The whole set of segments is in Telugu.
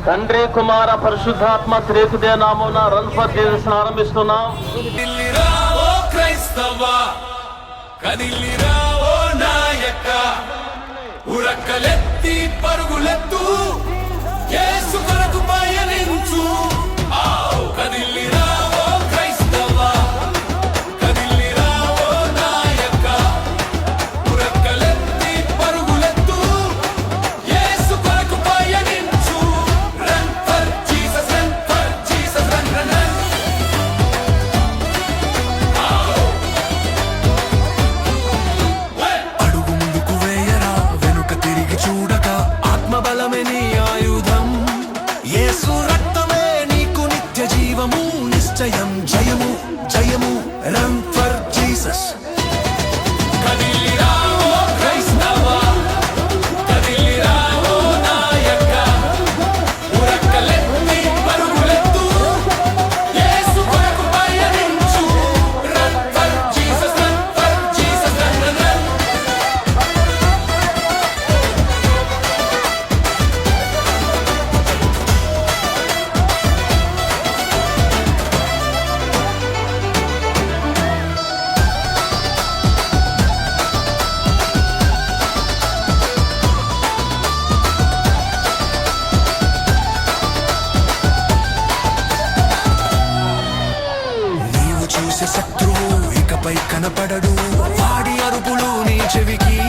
తండ్రి కుమార పరిశుద్ధాత్మ త్రియేకుదే నామమున రన్ ఫర్ జీసస్ ఆరంభిస్తున్నాం. కదిలిరా ఓ క్రైస్తవా, కదిలిరా ఓ నాయక, ఉరకలెత్తి పరుగులెత్తు, యేసు కొరకు పయనించు. కదిలిరా ఓ క్రైస్తవా, కదిలిరా ఓ నాయక, ఉరకలెత్తి పరుగులెత్తు, యేసు కొరకు పయనించు. Run for Jesus, run for Jesus, run run run. అడుగు ముందుకు వేయరా, వెనుక తిరిగి చూడక, ఆత్మబలమే నీ ఆయుధం. యేసు రక్తమే నీకు నిత్య జీవము, నిశ్చయం జయము జయము. Run for Jesus. కదిలిరా ఓ క్రైస్తవా, కదిలిరా ఓ నాయక, ఉరకలెత్తి పరుగులెత్తు, యేసు కొరకు పయనించు. Run for Jesus, run for Jesus, run run run. నీవు చూసే శత్రువు ఇకపై కనపడడు, వాడి అరుపులు నీ చెవికి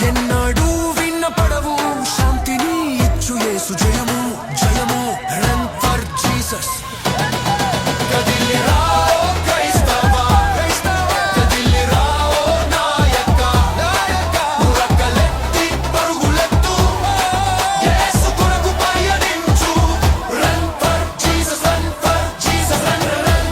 ఎన్నడూ విన్నపడవు. శాంతిని ఇచ్చు యేసు జయము జయము. Run for Jesus. కదిలిరా ఓ క్రైస్తవా, కదిలిరా ఓ నాయక, ఉరకలెత్తి పరుగులెత్తు, యేసు కొరకు పయనించు. Run for Jesus, run for Jesus, run run run.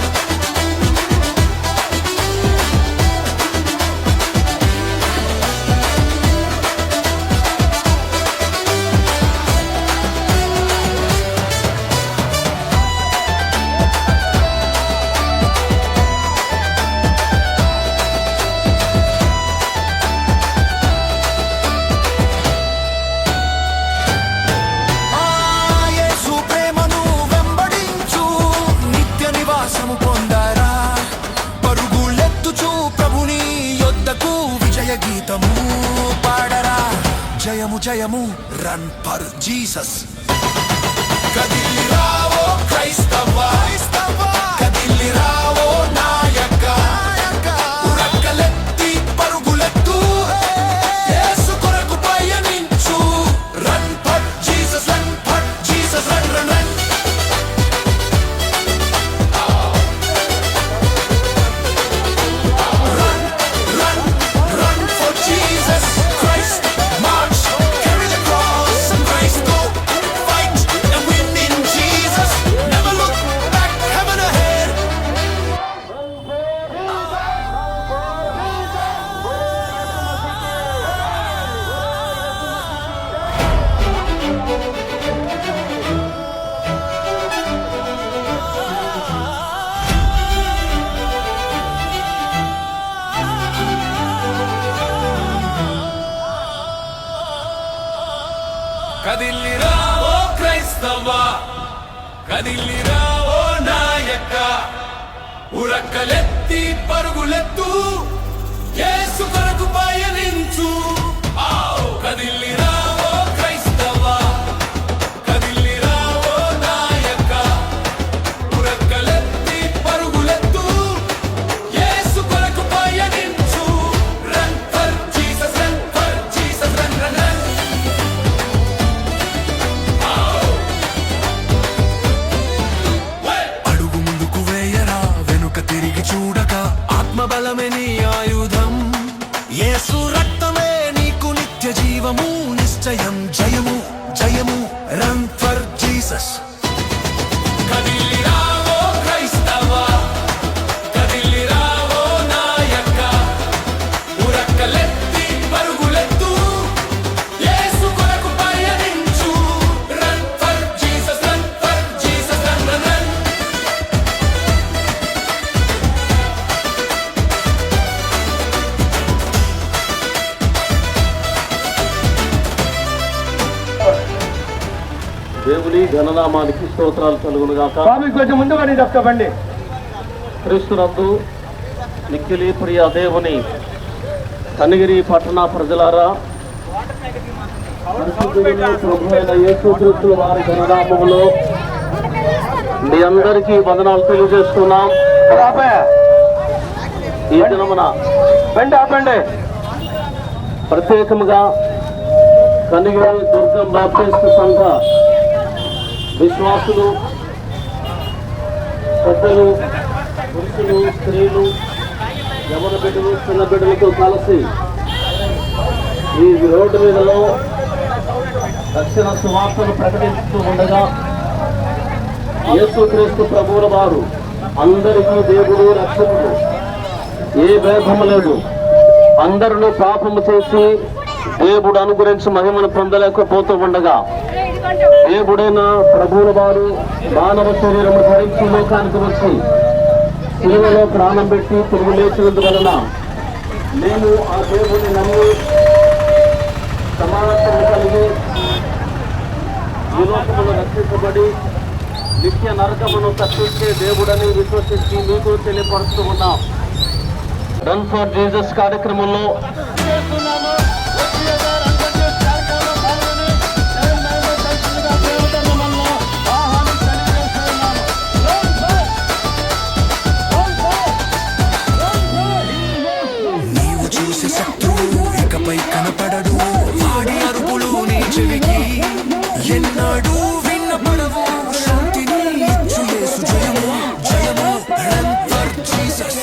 Yesu ప్రేమను వెంబడించు, నిత్య నివాసము పొందరా. పరుగులెత్తుచు ప్రభుని యొద్దకు విజయ గీతము పాడరా. జయము జయము. Run for Jesus. కదిలిరా ఓ క్రైస్తవా, కదిలిరా ఓ నాయక, ఉరకలెత్తి పరుగులెత్తు, యేసు కొరకు పయనించు. Run for Jesus, run for Jesus, run run run. Run, run, run for Jesus Christ. March, carry the cross and Christ go. Fight and win in Jesus. Never look back, heaven ahead. కదిలిరా ఓ క్రైస్తవా, కదిలిరా ఓ నాయక, ఉరకలెత్తి పరుగులెత్తు, యేసు కొరకు పయనించు. కదిలిరా ఓ క్రైస్తవా, కదిలిరా ఓ నాయక, ఉరకలెత్తి పరుగులెత్తు, యేసు కొరకు పయనించు. Run for Jesus, run for Jesus, run run run. అడుగు ముందుకు వేయరా, వెనుక తిరిగి చూడక, ఆత్మబలమే దేవుని ఘననామానికి స్తోత్రాలు కలుగును గాక. స్వామి కొంచెం ముందు పడి తప్పబండి. క్రీస్తునందు మిక్కిలి ప్రియ దేవుని కనిగిరి పట్టణ ప్రజలారా, ప్రభు అయిన యేసుక్రీస్తు వారి ఘననామములో మీ అందరికీ వందనాలు తెలియజేస్తున్నాం. ఈ దినమున బండి ఆపండి. ప్రత్యేకముగా కనిగిరి దుర్గం బాప్టిస్ట్ సంఘ విశ్వాసులు, పెద్దలు, పురుషులు, స్త్రీలు, యవన బిడ్డలు, చిన్న బిడ్డలతో కలిసి ఈ రోడ్డు మీదలో రక్షణ సువార్తను ప్రకటిస్తూ ఉండగా, యేసుక్రీస్తు ప్రభువుల వారు అందరికీ దేవుడు రక్షకుడు, ఏ భేదము లేదు. అందరిలో పాపము చేసి దేవుడు అనుగ్రహించి మహిమను పొందలేకపోతూ ఉండగా, దేవుడైన ప్రభువుల వారు మానవ శరీరము ధరించి లోకానికి వచ్చి సిలువలో ప్రాణం పెట్టి తిరిగి లేచినందువలన మేము ఆ దేవుడిని నమ్మి సమానత్వం కలిగి ఈ లోకమును రక్షించబడి నిత్య నరకమును తప్పించే దేవుడని విశ్వసించి మీకు తెలియపరుస్తూ ఉన్నాం. రన్ ఫర్ జీసస్ కార్యక్రమంలో నీవు చూసే శత్రువు ఇకపై కనపడడు, వాడి అరుపులు నీ చెవికి ఎన్నాడు విన్నపడవు. శాంతిని ఇచ్చు యేసు జయము జయము. Run for Jesus.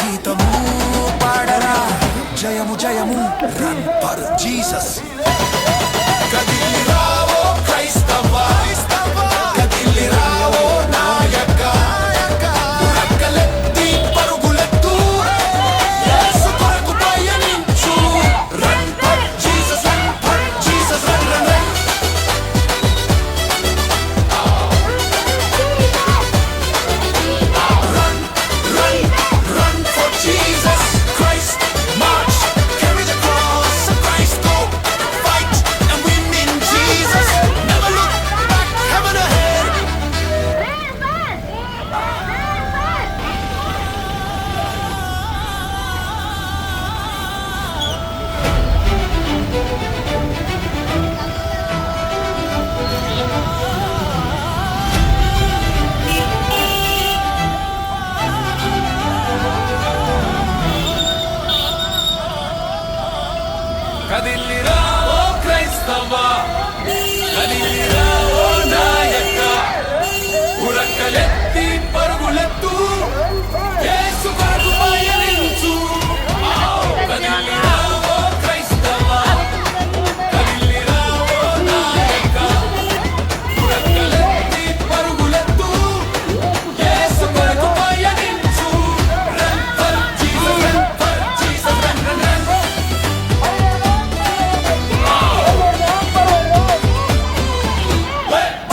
గీతము పాడరా జయము జయము. Run for Jesus. కదిలిరావో క్రైస్తవ, కదిలిరావో నాయక, ఉరకలెత్తి పరుగులెత్తు, యేసు కొరకు పయనించు. Run for Jesus, run for Jesus, run run run. Jesus Christ, march, carry the cross of Christ, go, fight, and win in Jesus. Never look back, heaven ahead. కదిలిరావో క్రైస్తవ, కదిలిరావో నాయక, ఉరకలెత్తి పరుగులెత్తు, యేసు కొరకు పయనించు. కదిలిరావో క్రైస్తవ, కదిలిరావో నాయక, ఉరకలెత్తి పరుగులెత్తు, యేసు కొరకు పయనించు. Run for Jesus, run for Jesus, run run run.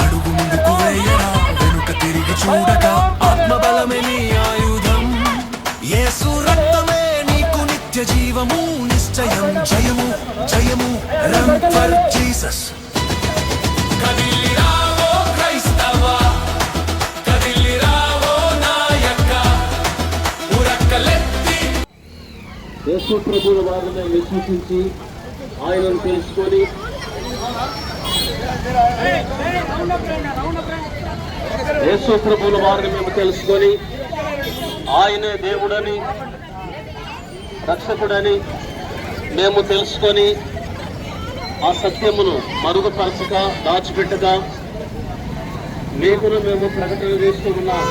అడుగు ముందుకు వేయరా, వెనుక తిరిగి చూడగా, ఆత్మబలమే నీ ఆయుధం. యేసు రక్తమే నీకు నిత్య జీవము, నిశ్చయం జయము జయము. Run for Jesus. కదిలిరావో క్రైస్తవ, కదిలిరావో నాయక, ఉరకలెత్తి. యేసు ప్రభువుల వారిని విశ్వసించి ఆయనను తెలుసుకొని యేసు ప్రభువుల వారిని మేము తెలుసుకొని ఆయనే దేవుడని, రక్షకుడని మేము తెలుసుకొని ఆ సత్యమును మరుగుపరచక దాచిపెట్టక మీకును మేము ప్రకటన చేస్తూ ఉన్నాం.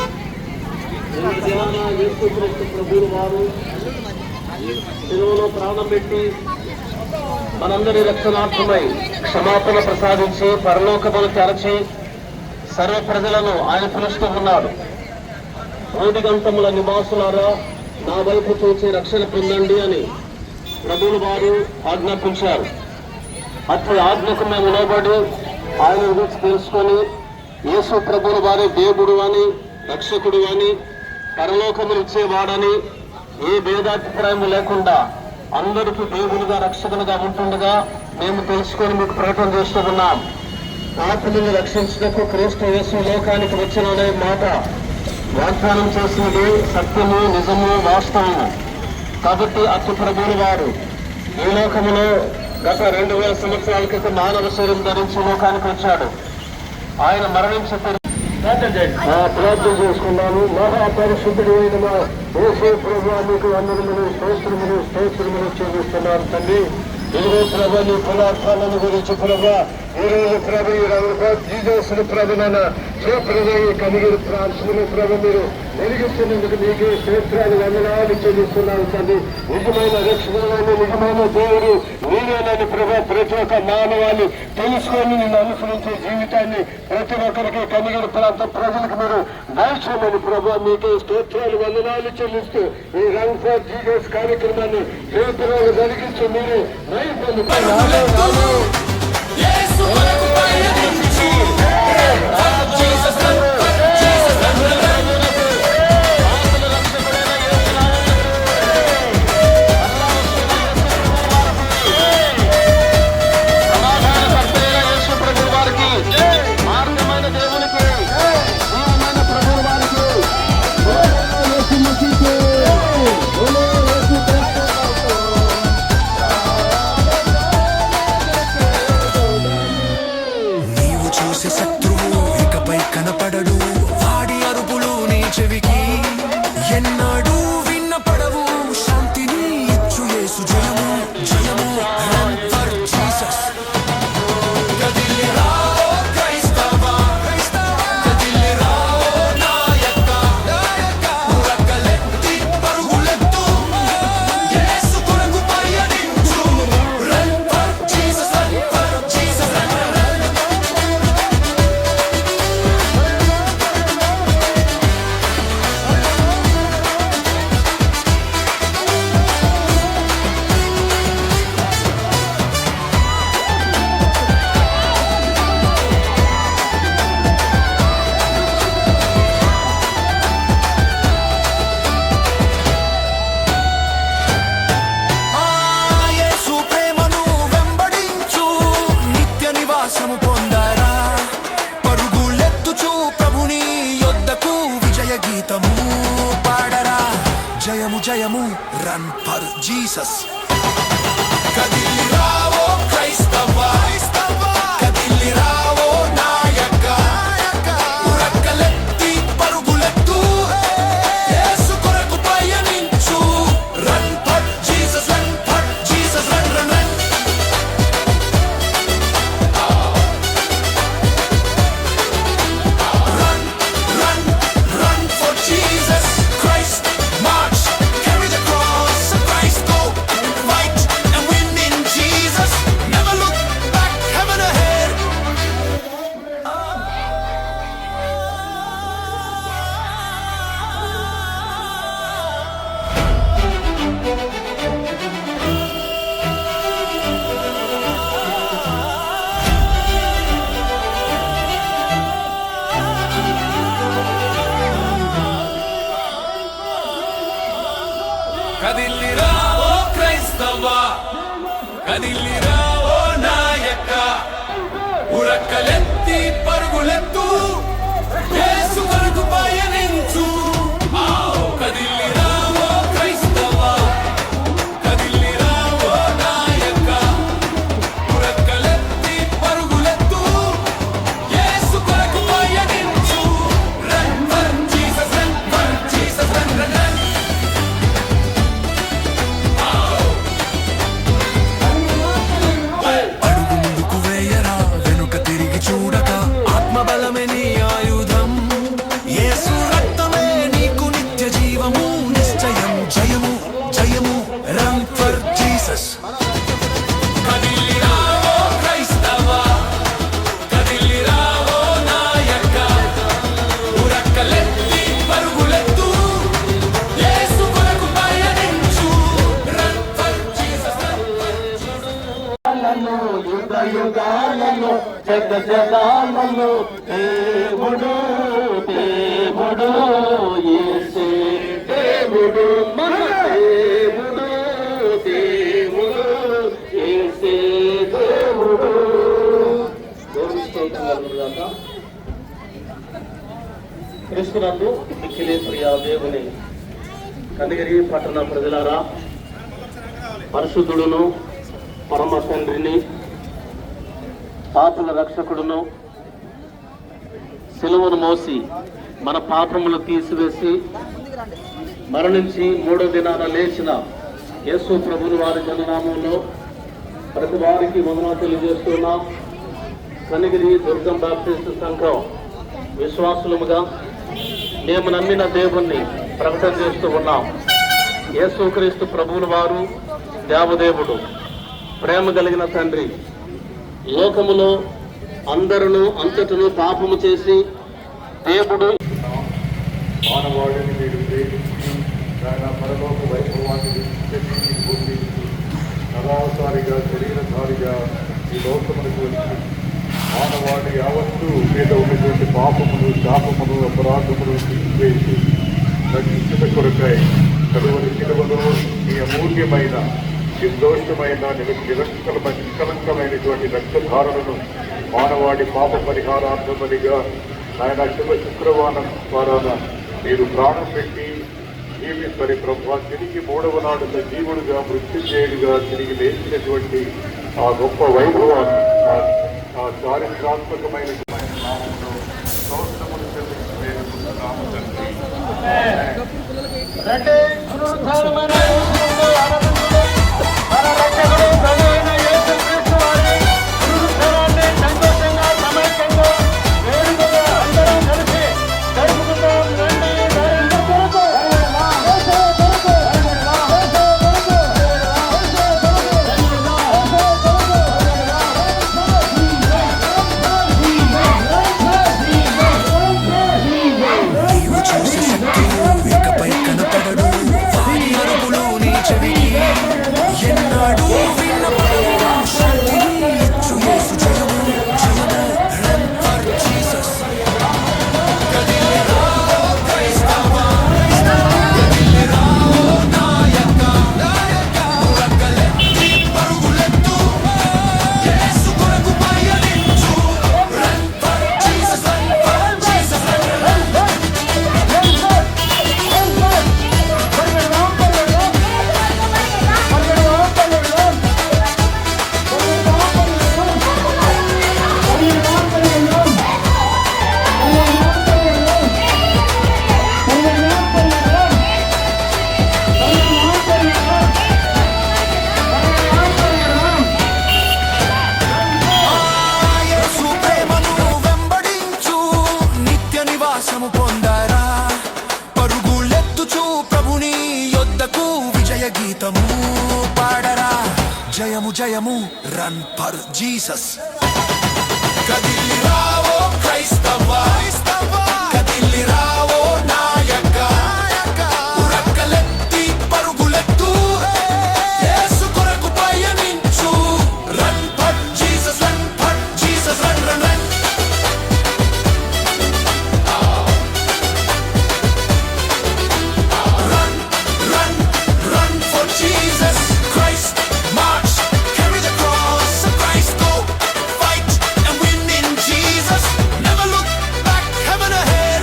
యేసుక్రీస్తు ప్రభువుల వారు తెలుగులో ప్రాణం పెట్టి మనందరి రక్షణార్థమై క్షమాపణ ప్రసాదించి పరలోకములు తెరచి సర్వ ప్రజలను ఆయన పిలుస్తూ ఉన్నాడు. భౌతికంతముల నివాసులారా నా వైపు చూసి రక్షణ పొందండి అని ప్రభువుల వారు ఆజ్ఞాపించారు. అట్టి ఆజ్ఞకు మేము లోబడి ఆయన గురించి తెలుసుకొని యేసు ప్రభువుల వారి దేవుడు అని రక్షకుడు అని పరలోకములు ఇచ్చేవాడని ఏ భేదాభిప్రాయం లేకుండా అందరికీ దేవుడుగా రక్షకులుగా ఉంటుండగా మేము తెలుసుకొని మీకు ప్రకటన చేస్తూ ఉన్నాం. ఆత్మని రక్షించడానికి క్రీస్తు యేసు లోకానికి వచ్చిననే మాట వాగ్దానం చేసినది సత్యము, నిజము, వాస్తవము. కాబట్టి అతి ప్రభువుల వారు ఈ లోకములో గత 2000 సంవత్సరాల క్రితం మానవ శరీరం ధరించి లోకానికి వచ్చాడు. ఆయన మరణించే ప్రార్థన చేసుకున్నాను. మహాపరిశుద్ధుడు అయిన మా యేసు ప్రభువా మీకు వందనములు, స్తోత్రములు చెల్లిస్తున్నాను తండ్రి. ఇదిగో ప్రభా నీ కులార్థాలను గురించి ప్రభా ఈరోజు ప్రభు ఈ జీజస్ ప్రభునైనా క్షేత్రమయ్యి కలిగిన ప్రాంతంలో ప్రభు మీరు వెలిగిస్తున్నందుకు మీకే క్షేత్రాలు వందనాలు చెల్లిస్తున్నాను తండ్రి. నిజమైన రక్షకుడైన నిజమైన దేవుడు మీరేనని ప్రభా ప్రతి ఒక్క మానవాన్ని తెలుసుకొని నిన్ను అనుసరించే జీవితాన్ని ప్రతి ఒక్కరికి కలిగిన ప్రాంతం ప్రజలకు మీరు దయచేయమని ప్రభా మీకే స్తోత్రాలు వందనాలు చెల్లిస్తూ ఈ రన్ ఫర్ జీజస్ కార్యక్రమాన్ని క్షేత్రాలు జరిగించి మీరు యేసు కొరకు పయనించు జీసస్ జయము రన్ ఫర్ జీసస్. కదిలి రావో క్రైస్తవా, కదిలి రావో నాయక, ఉరకలెత్తి పరుగులెత్తు యేసు కొరకు పయనించు. Run for Jesus, run for Jesus, run run run. Run, run, run for Jesus Christ. March, carry the cross of Christ. Go, fight and win in Jesus. Never look back, heaven ahead. కదిలి రావో క్రైస్తవా, కదిలి రావో నాయక, ఉరకలెత్తి పరుగులెత్తు యేసు కొరకు పయనించు. కదిలి రావో క్రైస్తవా, కదిలి రావో నాయక, ఉరకలెత్తి పరుగులెత్తు యేసు కొరకు పయనించు. Run for Jesus, run for Jesus, run run run. జగాలలో దేవుడు దేవుడు యేసే దేవుడు మన దేవుడు దేవుడు యేసే దేవుడు. దేవుని స్తోత్రం కలుగుగాక. క్రీస్తునందు మిక్కిలి ప్రియ దేవుని కనిగిరి పట్టణ ప్రజలారా, పరిశుద్ధుడును పరమ తండ్రిని పాపల రక్షకుడును సిలువను మోసి మన పాపములు తీసివేసి మరణించి మూడో దినాన లేచిన యేసు ప్రభుని వారి జననామంలో ప్రతి వారికి వందనాలు తెలియజేస్తున్నాం. కనిగిరి దుర్గం బాప్టిస్ట్ సంఘం విశ్వాసులముగా మేము నమ్మిన దేవుణ్ణి ప్రకటన చేస్తూ ఉన్నాం. యేసుక్రీస్తు ప్రభువుల వారు దేవదేవుడు, ప్రేమ కలిగిన తండ్రి. లోకములో అందరూ అంతటను పాపము చేసి దేవుడు మానవాళిని మీరు ప్రేమించి ఆయన పరలోక వైభవాన్ని విడిచిపెట్టి భూమి నరావతారిగా శరీరధారిగా ఈ లోకములకు వచ్చి మానవాళి యావత్తు మీద ఉన్నటువంటి పాపములు శాపములు అపరాధములు తీసివేసి రక్షించుట కొరకై కలువరి శిలువలో ఈ అమూల్యమైన నిర్దోషమైన నిష్కలంకమైనటువంటి రక్తధారణను మానవాడి పాప పరిహారార్థమనిగా ఆయన శుక్రవారం ద్వారా మీరు ప్రాణం పెట్టి జీవింపరి ప్రభు తిరిగి మూడవ నాడు సజీవుడుగా మృత్యుంజయుడిగా తిరిగి లేచినటువంటి ఆ గొప్ప వైభవాన్ని ఆ చారిత్రాత్మకమైన నామంలో స్తోత్రములు చెల్లించి వేడుకుంటున్నాము తండ్రి. జయము జయము రన్ ఫర్ జీసస్. కదిలి రావో క్రైస్తవ, కదిలి రావో నాయక, ఉరకలెత్తి పరుగులెత్తు, యేసు కొరకు పయనించు. Run for Jesus, run for Jesus, run run run. Run, run, run for Jesus Christ. March, carry the cross of Christ. Go, fight and win in Jesus. Never look back, heaven ahead.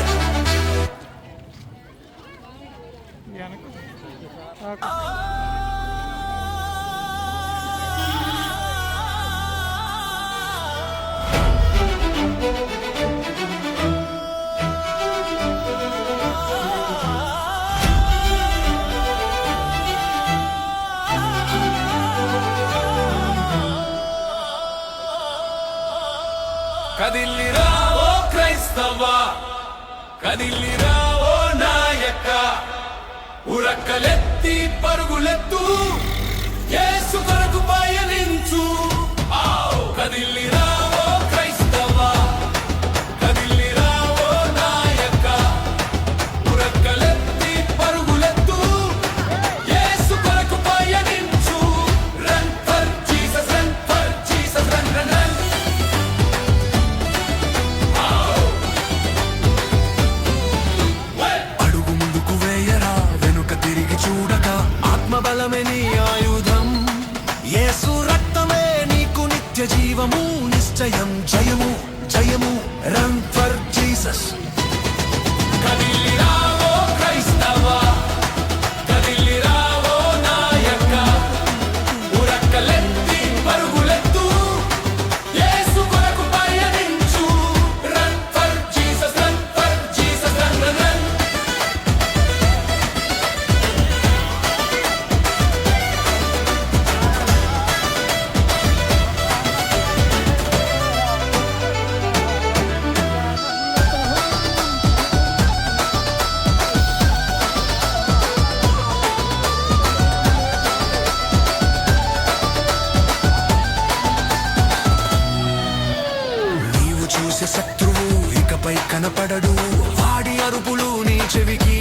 కదిలి రావో క్రైస్తవ, కదిలి రావో నాయక, ఉరకలెత్తి పరుగులెత్తు, యేసు కొరకు పయనించు. కదిలి రావో క్రైస్తవ, కదిలి రావో నాయక, ఉరకలెత్తి పరుగులెత్తు, యేసు కొరకు పయనించు. Run for Jesus, run for Jesus, run run run. నిశ్చయం జయము జయము రన్ ఫర్ జీసస్ కదిలిరావో క్రైస్తవ కదిలిరావో నాయక ఉరకలెత్తి పరుగులెత్తు యేసు కొరకు పయనించు run for Jesus run run run నీవు చూసే శత్రువు ఇకపై కనపడడు వాడి అరుపులు నీ చెవికి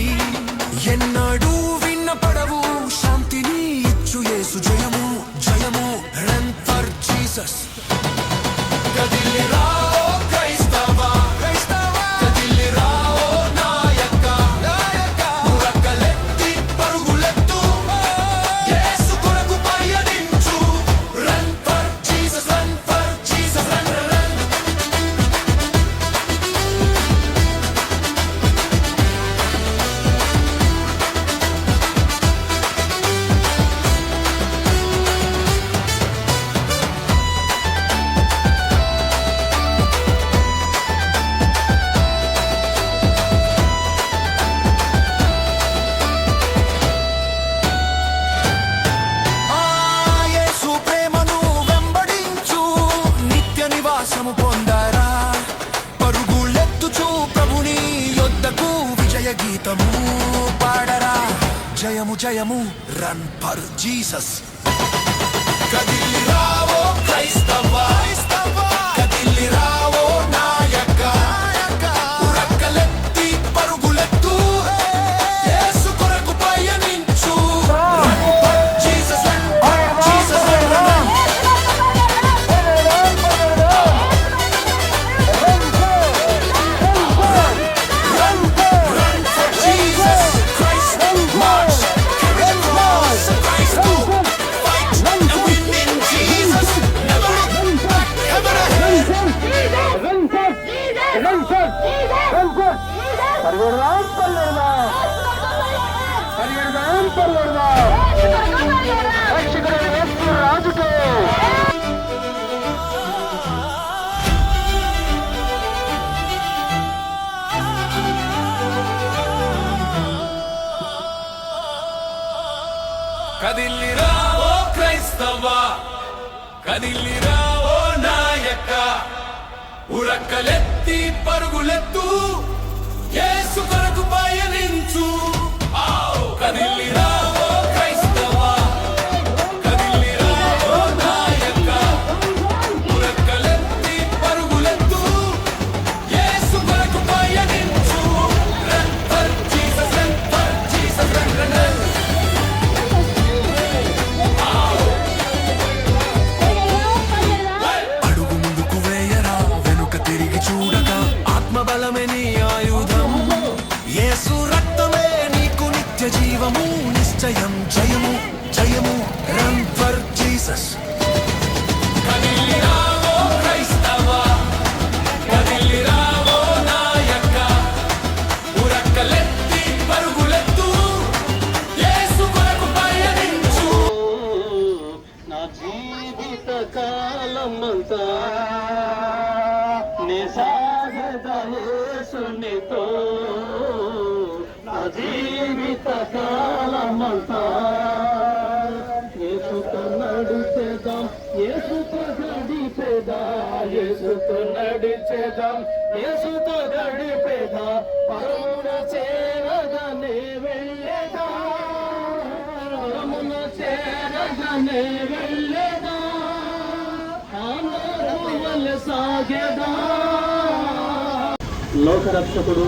ఎన్నడూ విన్నపడవు శాంతిని ఇచ్చు యేసు జయము జయము రన్ ఫర్ జీసస్ కదిలిరావో క్రైస్తవ కదిలిరావో నాయక ఉరకలెత్తి పరుగులెత్తు యేసు కొరకు పయనించు run for Jesus run run Yesu ప్రేమను వెంబడించు నిత్య నివాసము పొందరా పరుగులెత్తుచు ప్రభుని యొద్దకు విజయ గీతము పాడరా జయము జయము రన్ ఫర్ జీసస్ కదిలిరావో క్రైస్తవ కదిలిరావో నాయక ఉరకలెత్తి పరుగులెత్తు యేసు కొరకు పయనించు run for Jesus run run for Jesus Christ march carry the cross of Christ go fight and win in Jesus never look back ever ahead కదిలిరావో క్రైస్తవ కదిలిరావో నాయక ఉరకలెత్తి పరుగులెత్తు యేసు కొరకు పయనించు కదిలిరావో క్రైస్తవ కదిలిరావో నాయక ఉరకలెత్తి పరుగులెత్తు యేసు కొరకు పయనించు run for Jesus run run అడుగు ముందుకు వేయరా వెనుక తిరిగి చూడక ఆత్మబలమే నీ ఆయుధం యేసు రక్తమే నీకు నిత్య జీవము నిశ్చయం జయము జయము రన్ ఫర్ జీసస్ కదిలిరావో క్రైస్తవ కదిలిరావో నాయక ఉరకలెత్తి పరుగులెత్తు యేసు కొరకు పయనించు నా జీవిత కాలమంతా నీ సాగద యేసునితో నా జీవిత కాలమంతా యేసుతో నడిచేదాం యేసుతో గడిపేదా యేసుతో నడిచేదాం యేసుతో గడిపేదా పరమున చేరగానే వెళ్ళేదా పరమున చేరగానే వెళ్ళేదా ఆనందముల సాగేదా లోకరక్షకుడు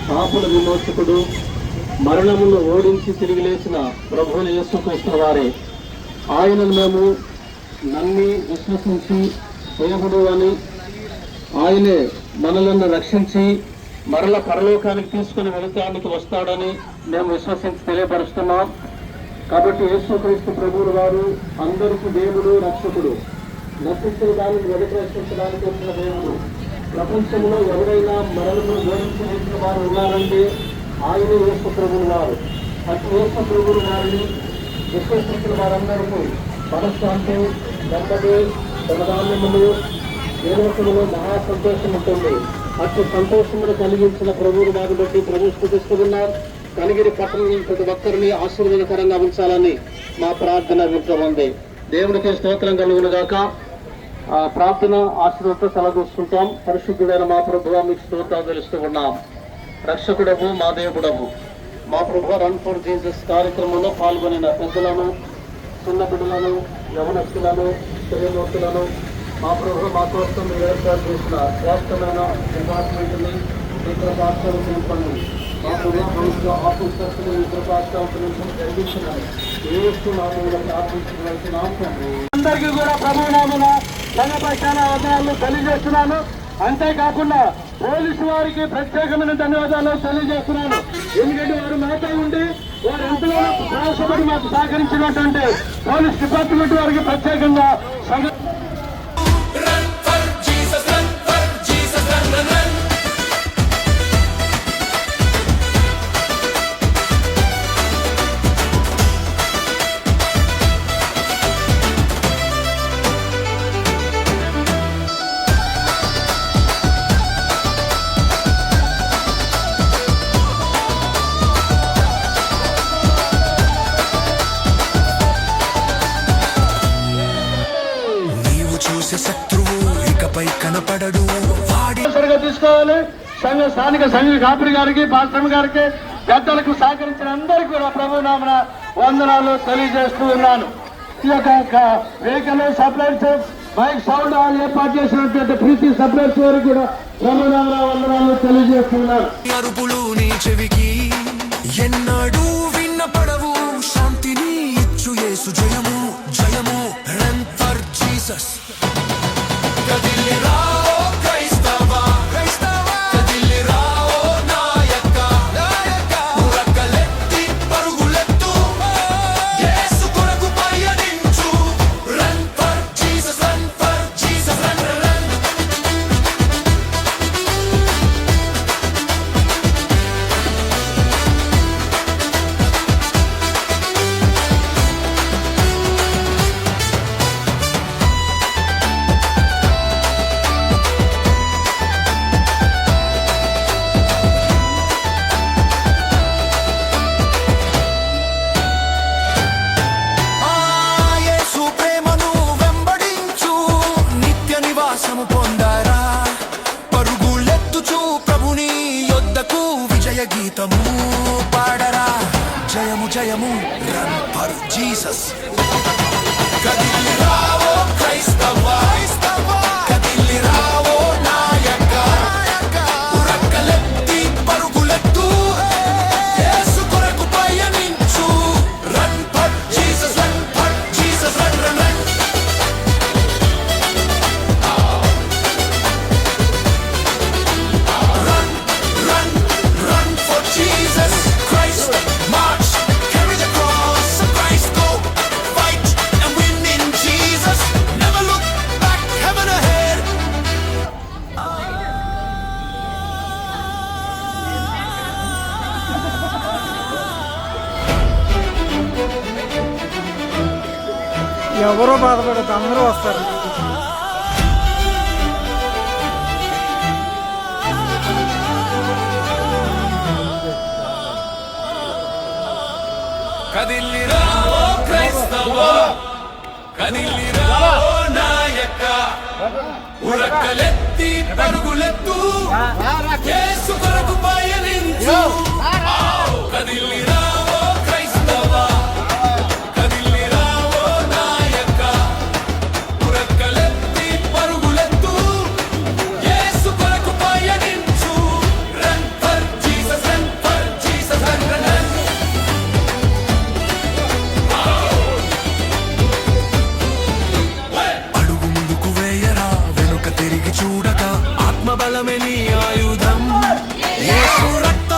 పాపుల విమోచకుడు మరణమును ఓడించి తిరిగి లేచిన ప్రభువుల యేసుక్రీస్తు వారే ఆయనను మేము నమ్మి విశ్వసించి దేవుడు అని ఆయనే మనలను రక్షించి మరల పరలోకానికి తీసుకుని వెళతానికి వస్తాడని మేము విశ్వసించి తెలియపరుస్తున్నాం. కాబట్టి యేసుక్రీస్తు ప్రభువుల వారు అందరికీ దేవుడు రక్షకుడు. నశించిన దానిని వెలుపరేషించడానికి వచ్చిన దేవుడు. ప్రపంచంలో ఎవరైనా మరణమును జయించిన వారు ఉన్నారంటే ఆయన యేసు ప్రభువు వారు. అటు యేసు ప్రభువు వారిని విశ్వసించిన వారందరికీ మనశ్శాంతి, నెమ్మది, ధనధాన్యములు, నిరోధములు, మహా సంతోషం ఉంటుంది. అటు సంతోషమును కలిగించిన ప్రభువుని వారిని బట్టి ప్రభు స్తుతిస్తున్నారు. కనిగిరి పట్టణం ప్రతి ఒక్కరిని ఆశీర్వాదకరంగా ఉంచాలని మా ప్రార్థన వింటుంది. దేవునికి స్తోత్రం కలుగునుగాక. ప్రార్థన ఆశీర్వాదంతో సెలవు తీసుకుంటాం. పరిశుద్ధుడైన మా ప్రభువా మీకు స్తోత్రాలు తెలుస్తూ ఉన్నాం. రక్షకుడము, మా దేవుడము, మా ప్రభు రన్ ఫర్ జీసస్ కార్యక్రమంలో పాల్గొనిన పెద్దలను, చిన్న బిడ్డలను, యవనస్తులను, స్త్రీమూర్తులను మా ప్రభు మా కోసం మీరు ఏర్పాటు చేసిన శ్రేష్టమైన డిపార్ట్మెంట్ని ఇతర రాష్ట్రాలు నింపండి. మా ప్రభుత్వ ఆఫీసర్స్ని ఇతర రాష్ట్రాల నుంచి జరిగించినారు. అందరికీ కూడా ప్రభునామన సంఘపక్షాన వందనాలు తెలియజేస్తున్నాను. అంతేకాకుండా పోలీసు వారికి ప్రత్యేకమైన ధన్యవాదాలు తెలియజేస్తున్నాను. ఎందుకంటే వారు మాతో ఉండి వారు ఎంతలో ప్రయాసపడి మాకు సహకరించినటువంటి పోలీస్ డిపార్ట్మెంట్ వారికి ప్రత్యేకంగా Run for Jesus, run for Jesus, run, run, run. నీవు చూసే శత్రువు ఇకపై కనపడడు. వాడి తీసుకోవాలి. స్థానిక సంఘ కాపురి గారికి, పాస్టర్ గారికి, పెద్దలకు సహకరించిన అందరికీ కూడా ప్రభునామన వందనాలు తెలియజేస్తూ ఉన్నాను. ఈ యొక్క వెహికల్ సప్లైర్స్, మైక్ సౌండ్ ఏర్పాటు చేసినటువంటి ప్రీతి సప్లైర్స్ వారికి కూడా ప్రభునామన వందనాలు తెలియజేస్తున్నారు. అరుపులు నీ చెవికి ఎన్నడూ విన్నపడవు. శాంతిని ఇచ్చు యేసు జయము జయము. Run for Jesus. కదిలి రావో క్రైస్తవా, కదిలి రావో నాయక, ఉరకలెత్తి పరుగులెత్తు, యేసు కొరకు పయనించు. Run for Jesus, run for Jesus, run run. Yesu ప్రేమను వెంబడించు, నిత్య నివాసము పొందరా. పరుగులెత్తుచు ప్రభుని యొద్దకు విజయ గీతము పాడరా. జయము జయము. Run for Jesus. కదిలి రావో క్రైస్తవా, కదిలి రావో నాయక, ఉరకలెత్తి పరుగులెత్తు, యేసు కొరకు పయనించు. Run for Jesus, run for Jesus, run run run. Run, run, run for Jesus Christ. March, carry the cross of Christ. Go, fight and win in Jesus. Never look back, heaven ahead. ఎవరో బాధపడదు, అందరూ వస్తారు. కదిలి రావో క్రైస్తవా, కదిలి రావో నాయక, ఉరకలెత్తి పరుగులెత్తు, యేసు కొరకు పయనించు. కదిలి రావో క్రైస్తవా, కదిలి రావో నాయక, ఉరకలెత్తి పరుగులెత్తు, యేసు కొరకు పయనించు. Run for Jesus, run for Jesus, run run run. అడుగు ముందుకు వేయరా, వెనుక తిరిగి చూడక. ఆత్మబలమే నీ ఆయుధం. యేసు రక్తం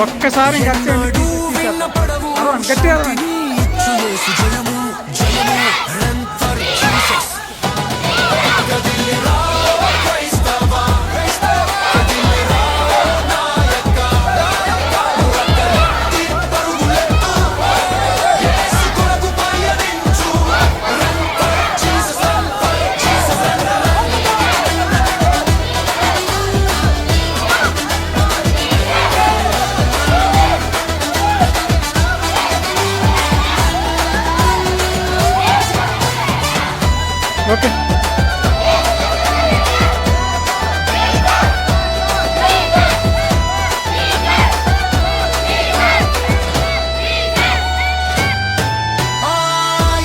ఒక్కసారి ఇంకా వచ్చేయండి, తీసేద్దాం. అరవండి, గట్టిగా అరవండి. ఇచ్చు యేసు జయము జయము రన్ ఫర్ జీసస్ కదిలిరా క్రైస్తవ కదిలిరా నాయక మురకతి పరుగులెత్తు యేసు కొరకు పయనించు రన్ ఫర్ జీసస్ ఓకే.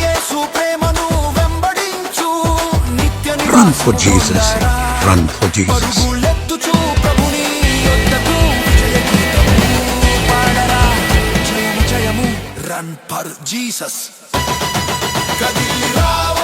యేసు ప్రేమను వెంబడించు నిత్య Run for Jesus. Run for Jesus. పరుగులెత్తుచు ప్రభుని యొద్దకు విజయ గీతము పాడరా జయము జయము రన్ ఫర్ జీసస్ కదిలి రావ